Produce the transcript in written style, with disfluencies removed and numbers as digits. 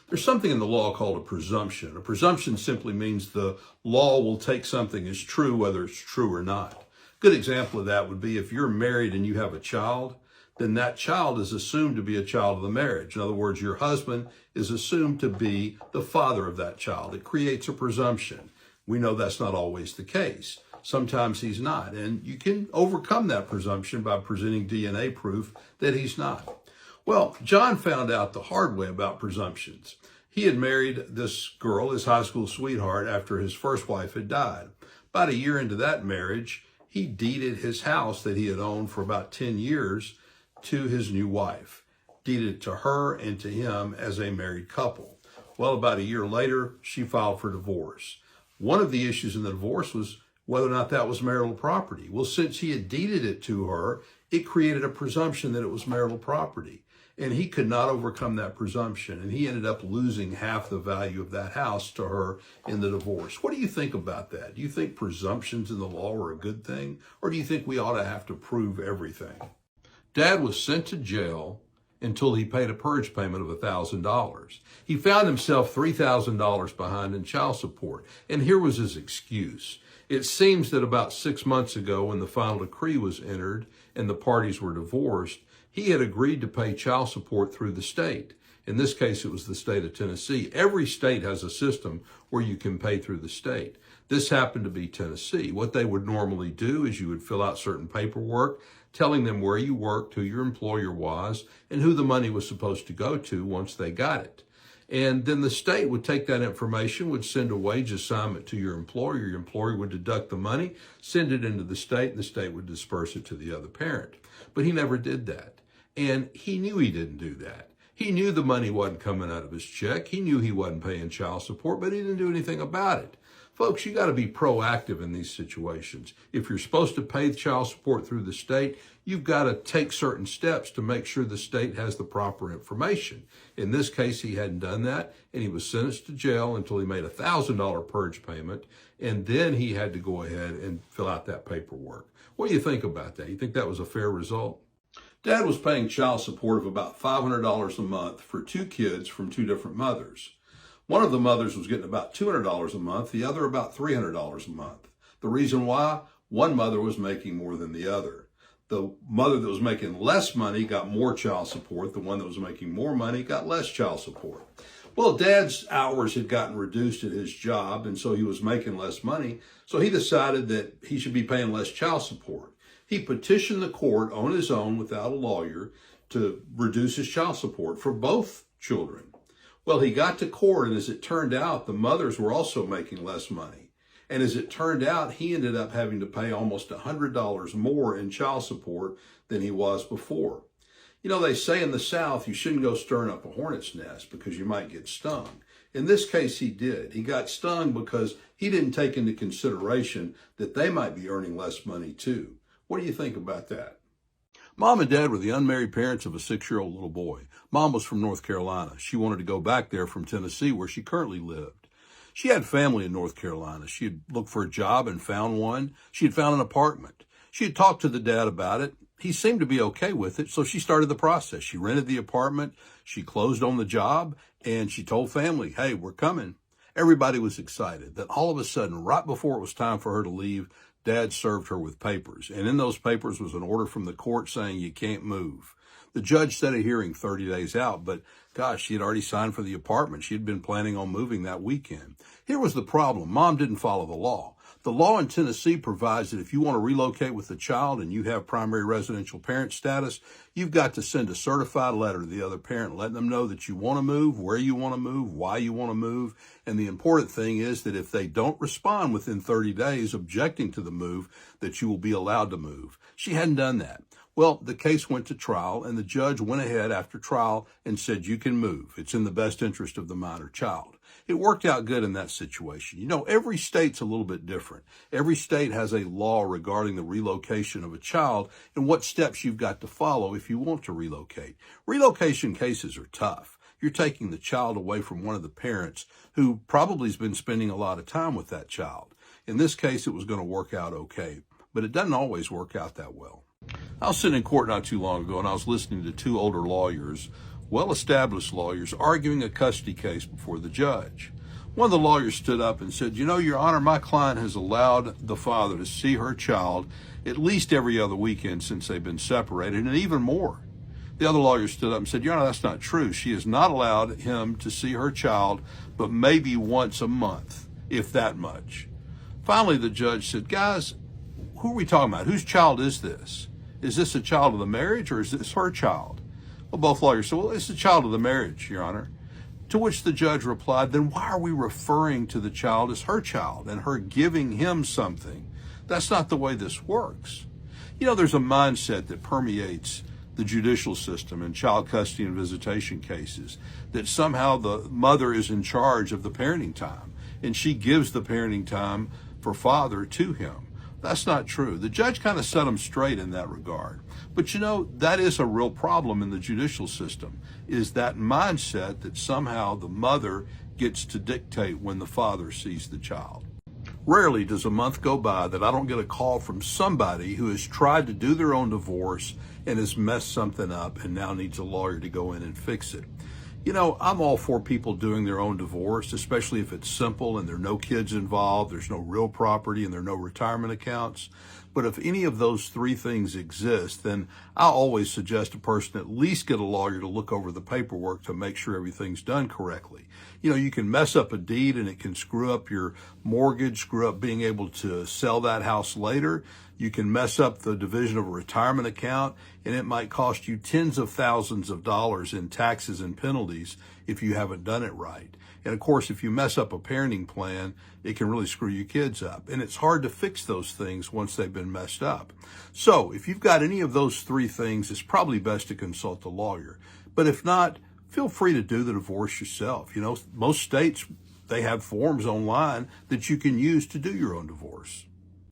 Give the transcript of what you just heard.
There's something in the law called a presumption. A presumption simply means the law will take something as true, whether it's true or not. Good example of that would be if you're married and you have a child, then that child is assumed to be a child of the marriage. In other words, your husband is assumed to be the father of that child. It creates a presumption. We know that's not always the case. Sometimes he's not. And you can overcome that presumption by presenting DNA proof that he's not. Well, John found out the hard way about presumptions. He had married this girl, his high school sweetheart, after his first wife had died. About a year into that marriage, he deeded his house that he had owned for about 10 years to his new wife, deeded it to her and to him as a married couple. Well, about a year later, she filed for divorce. One of the issues in the divorce was whether or not that was marital property. Well, since he had deeded it to her, it created a presumption that it was marital property. And he could not overcome that presumption. And he ended up losing half the value of that house to her in the divorce. What do you think about that? Do you think presumptions in the law are a good thing? Or do you think we ought to have to prove everything? Dad was sent to jail until he paid a purge payment of $1,000. He found himself $3,000 behind in child support. And here was his excuse. It seems that about 6 months ago, when the final decree was entered and the parties were divorced, he had agreed to pay child support through the state. In this case, it was the state of Tennessee. Every state has a system where you can pay through the state. This happened to be Tennessee. What they would normally do is you would fill out certain paperwork telling them where you worked, who your employer was, and who the money was supposed to go to once they got it. And then the state would take that information, would send a wage assignment to your employer would deduct the money, send it into the state, and the state would disperse it to the other parent. But he never did that. And he knew he didn't do that. He knew the money wasn't coming out of his check. He knew he wasn't paying child support, but he didn't do anything about it. Folks, you got to be proactive in these situations. If you're supposed to pay child support through the state, you've got to take certain steps to make sure the state has the proper information. In this case, he hadn't done that, and he was sentenced to jail until he made a $1,000 purge payment, and then he had to go ahead and fill out that paperwork. What do you think about that? You think that was a fair result? Dad was paying child support of about $500 a month for 2 kids from 2 different mothers. One of the mothers was getting about $200 a month, the other about $300 a month. The reason why? One mother was making more than the other. The mother that was making less money got more child support. The one that was making more money got less child support. Well, Dad's hours had gotten reduced at his job, and so he was making less money. So he decided that he should be paying less child support. He petitioned the court on his own without a lawyer to reduce his child support for both children. Well, he got to court, and as it turned out, the mothers were also making less money. And as it turned out, he ended up having to pay almost $100 more in child support than he was before. You know, they say in the South, you shouldn't go stirring up a hornet's nest because you might get stung. In this case, he did. He got stung because he didn't take into consideration that they might be earning less money too. What do you think about that? Mom and Dad were the unmarried parents of a 6-year-old little boy. Mom was from North Carolina. She wanted to go back there from Tennessee, where she currently lived. She had family in North Carolina. She had looked for a job and found one. She had found an apartment. She had talked to the dad about it. He seemed to be okay with it, so she started the process. She rented the apartment. She closed on the job, and she told family, hey, we're coming. Everybody was excited. Then all of a sudden, right before it was time for her to leave, Dad served her with papers, and in those papers was an order from the court saying you can't move. The judge set a hearing 30 days out, but gosh, she had already signed for the apartment. She had been planning on moving that weekend. Here was the problem. Mom didn't follow the law. The law in Tennessee provides that if you want to relocate with the child and you have primary residential parent status, you've got to send a certified letter to the other parent, letting them know that you want to move, where you want to move, why you want to move. And the important thing is that if they don't respond within 30 days objecting to the move, that you will be allowed to move. She hadn't done that. Well, the case went to trial, and the judge went ahead after trial and said, you can move. It's in the best interest of the minor child. It worked out good in that situation. You know, every state's a little bit different. Every state has a law regarding the relocation of a child and what steps you've got to follow if you want to relocate. Relocation cases are tough. You're taking the child away from one of the parents who probably has been spending a lot of time with that child. In this case, it was going to work out okay, but it doesn't always work out that well. I was sitting in court not too long ago, and I was listening to 2 older lawyers. well-established lawyers arguing a custody case before the judge. One of the lawyers stood up and said, "You know, Your Honor, my client has allowed the father to see her child at least every other weekend since they've been separated, and even more." The other lawyer stood up and said, "Your Honor, that's not true. She has not allowed him to see her child, but maybe once a month, if that much." Finally, the judge said, "Guys, who are we talking about? Whose child is this? Is this a child of the marriage, or is this her child?" Well, both lawyers said, "Well, it's a child of the marriage, Your Honor." To which the judge replied, "Then why are we referring to the child as her child and her giving him something? That's not the way this works." You know, there's a mindset that permeates the judicial system in child custody and visitation cases that somehow the mother is in charge of the parenting time and she gives the parenting time for father to him. That's not true. The judge kind of set them straight in that regard. But you know, that is a real problem in the judicial system, is that mindset that somehow the mother gets to dictate when the father sees the child. Rarely does a month go by that I don't get a call from somebody who has tried to do their own divorce and has messed something up and now needs a lawyer to go in and fix it. You know, I'm all for people doing their own divorce, especially if it's simple and there are no kids involved, there's no real property, and there are no retirement accounts. But if any of those three things exist, then I always suggest a person at least get a lawyer to look over the paperwork to make sure everything's done correctly. You know, you can mess up a deed and it can screw up your mortgage, screw up being able to sell that house later. You can mess up the division of a retirement account, and it might cost you tens of thousands of dollars in taxes and penalties if you haven't done it right. And of course, if you mess up a parenting plan, it can really screw your kids up. And it's hard to fix those things once they've been messed up. So if you've got any of those three things, it's probably best to consult a lawyer. But if not, feel free to do the divorce yourself. You know, most states, they have forms online that you can use to do your own divorce.